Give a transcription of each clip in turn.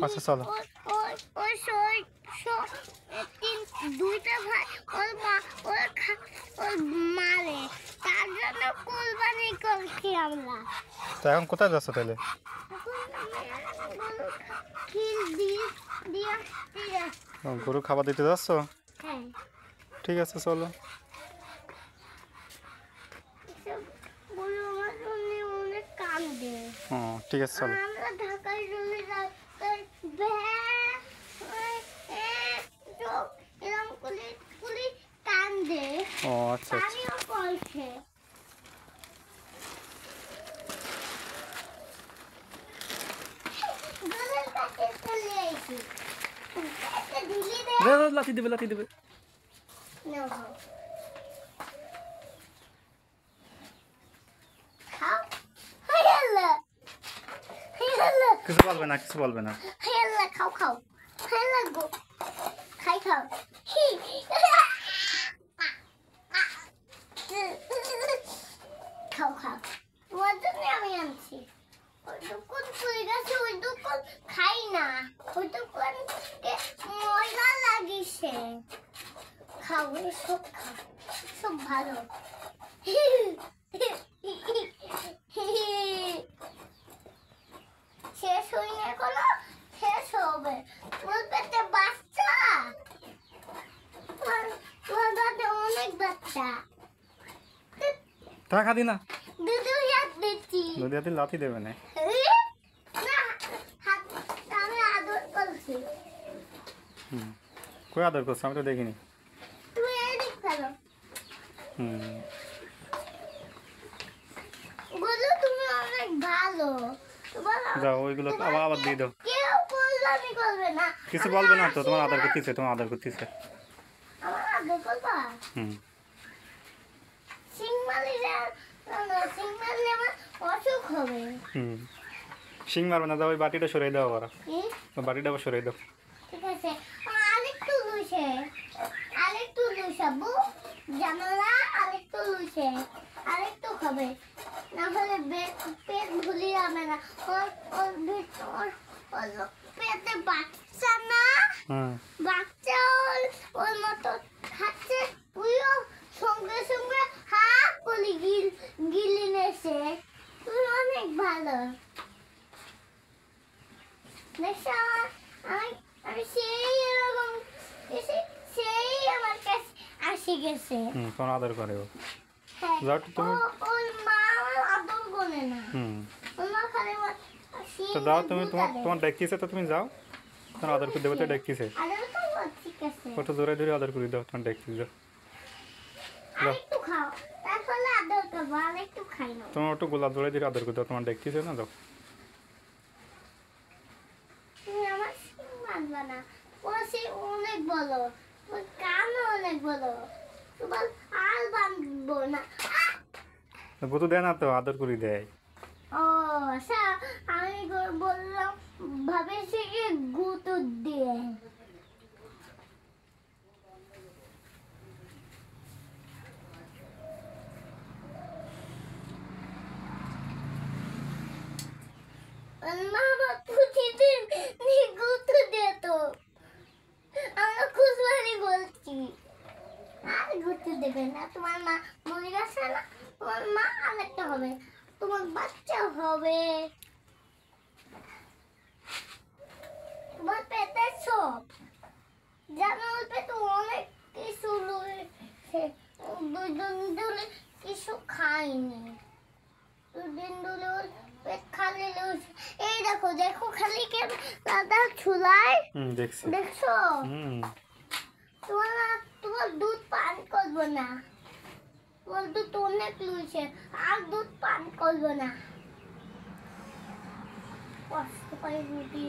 আচ্ছা চলো। দুইটা ভাই ওর মা ওর মারে, তার জন্য কোরবানি করছি আমরা। তো এখন কোথায় যাচ্ছ তাহলে? গরু খাবার দিতে যাচ্ছ? হ্যাঁ। ঠিক আছে চলো। অনেক কান্দে। ঠিক আছে চলো। আমরা ঢাকায় চলে যাই, এরকম করে কান্দে। আচ্ছা আমিও বলছে লাথি দেবে লাথি দেবে। কিছু বলবে না, কিছু বলবে না। খাও খাও খাই খাও। খাও খাও, তোমার জন্য আমি আনছি। ওই দোকান পড়ে গেছে, ওই দোকান খাই না, ওই দোকান ময়লা লাগিয়েছে। খাও, সব খাও, সব ভালো। শেষ হইনি এখনো, শেষ হবে। তোমার পেটে বাচ্চা, তোমার পেটে অনেক বাচ্চা। টাকা দি না, দুধু হাত দিচ্ছি। যদি হাতে লাথি দেবে না। আমি আদর করছি। কই আদর করছো? আমি তো দেখিনি। তুমি এদিক ফেলো। বলো তুমি অনেক ভালো। যাও ওইগুলো আবার দিয়ে দাও। কেউ কোরবানি করবে না। কিছু বলবে না তো, তোমার আদর করতেছে, তোমার আদর করতেছে। আমার আদর করবা? সিং মারলে আমার অসুখ হবে। শিং মারবে না, দাও ওই বাটিটা সরিয়ে দাও আবার। ওই বাটিটা আবার সরিয়ে দাও। ঠিক আছে, আরেকটু লুসে আব্বু, জানালা আরেকটু লুসে, আরেকটু খাবে, না হলে পেট ভুলি যাবে না। ওর পেটে বাচ্চা না, বাচ্চা ওর মতো খাচ্ছে, তুইও সঙ্গে সঙ্গে হাত করে গিলি নেছে। তুই অনেক ভালো। দেখছো আমি সেই এরকম সেই আমার কাছে আসি গেছে। তোমার আদর করে ও। হ্যাঁ, ওর মা আদর করে না। ওর মা খালি তো যাও তুমি, তোমার ডাকিছে তো তুমি যাও, তোমার আদর করে দেবে তো ডাকিছে। ঠিক আছে, ওটা জোরে ধরে আদর করে দাও, তোমার ডাকিছে যাও। আরেকটু খাও, তারপরে আদর করবো, আরেকটু খাই না। তোমার একটু গোলাপ জোরে ধরে আদর করে দাও, তোমার ডাকিছে না, যাও। তুমি আমার সিং মানবা না, ও সে অনেক বলো, ওর কানও অনেক বলো, তোমার আর বাঁধবো না। গুতু দেয় না তো, আদর করে দেয়। ও আচ্ছা, আমি বললাম ভাবেছি কি গুঁতো দিয়ে। মামা প্রতিদিন গুঁতো দিত, আমরা খুশবাড়ি বলছি। আর গুঁতো দেবে না, তোমার মা মনে গেছে না, তোমার মা আরেকটা হবে, তোমার বাচ্চা হবে, তোমার পেটে সব জানো, ওর পেটে অনেক কিছু রয়েছে। দুদিন ধরে কিছু খাইনি, দুদিন ধরে ওর পেট খালি রয়েছে। এই দেখো দেখো খালি কেন দাদা ছুলাই দেখছো? তোমার দুধ পান করবো না, তোমার দুধ অনেক লুইছে, আর দুধ পান করবো না। কষ্ট করে রুটি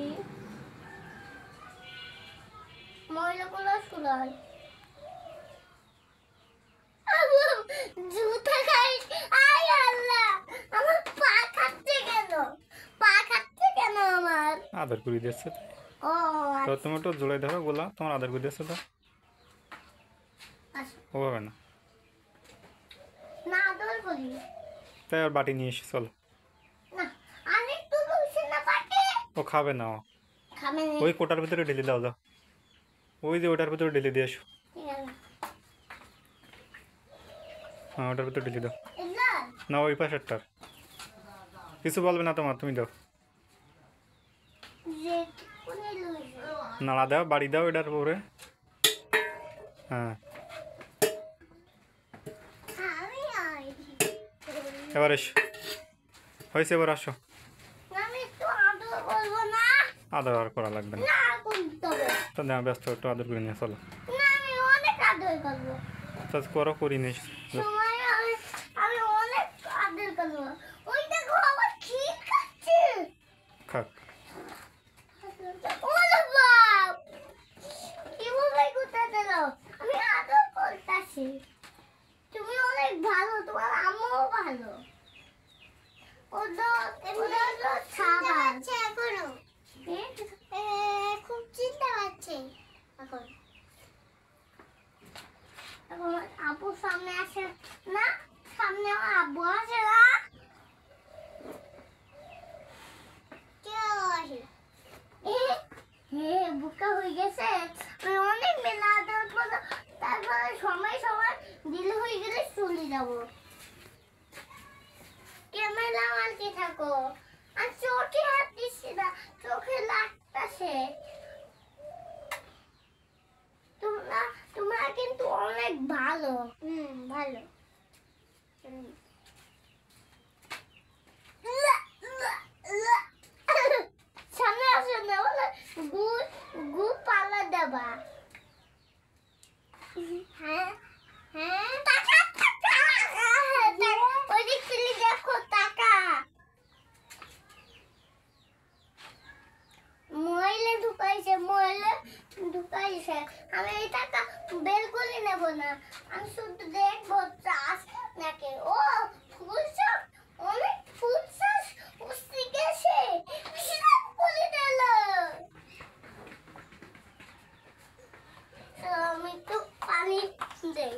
ময়লাগুলো শুলাই, জুতা খাই। আয় আল্লাহ, আমার পা খাচ্ছে কেন? পা খাচ্ছে কেন আমার? আদর করে দিচ্ছে ও তো, তুমি একটু জোরে ধরো গোলা, তোমার আদর করে দিচ্ছে তো। ওভাবে না, না আদর করি। তাই আর বাটি নিয়ে এসে চলো। না আরেকটু লুইছে না বাটি। ও খাবে না, খাবে না। ওই কোটার ভিতরে ঢেলে দাও দাও, ওই যে ওটার ভিতরে ঢেলে দিয়ে আসো। ঠিক আছে। হ্যাঁ ওটার ভিতরে ঢেলে দাও। এটা না ওই পাশেরটার কিছু বলবে না তোমার, তুমি দাও। যে কোনে লইছে। নাড়া দাও, বাড়ি দাও এটার উপরে। হ্যাঁ আমি আইছি। এবার এসো, হয়েছে এবার আসো। আমি একটু আদর করবো না। আদর আর করা লাগবে না, না করতে হবে। তো না ব্যস্ত একটু আদর করে নিয়ে চলো। না আমি অনেক আদর করবো। তো করো, করি নিস। সময় আমি অনেক আদর করবো। ওই দেখো আবার ক্ষীর খাচ্ছে। খাক। ওরে বাপ! কিভাবে কোথায় দিল? আমি আদর করতাছি। তুমি অনেক ভালো, তোমার আম্মুও ভালো। ওটা হলো খাবার। এখনো খুব চিন্তা পাচ্ছে এখন। এখন আব্বু সামনে আসে না, সামনে আমার আব্বু আসে না। কেউ আসে? বুকা হয়ে গেছে। আমি অনেক মেলা আদর করবো, তারপরে সময় সময় দিলে হয়ে গেলে চলে যাবো। ক্যামেরা মারতে থাকো। আর চোখে হাত দিচ্ছি না, চোখে লাগতাছে। তোমরা কিন্তু অনেক ভালো। ভালো। সামনে আসো না, বলে গু গু পালা দেবা। হ্যাঁ হ্যাঁ টাকা টাকা। ওই দিক থেকে দেখো টাকা। মহিলা ঢুকাইছে। আমি এই টাকা বের করে নেব না, আমি শুধু দেখবো চাষ নাকি। ও ফুল চাষ, অনেক ফুল চাষ উঠতে গেছে। সব বলে দিল। তো আমি একটু পানি দেই।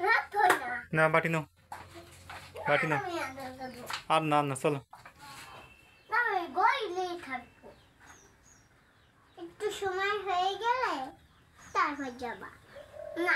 রাত হয় না। না বাটি নাও, বাটি নাও। আমি আদর করবো। আর না না চলো। না আমি গইলেই থাকবো। একটু সময় হয়ে গেলে তারপর যাবা। না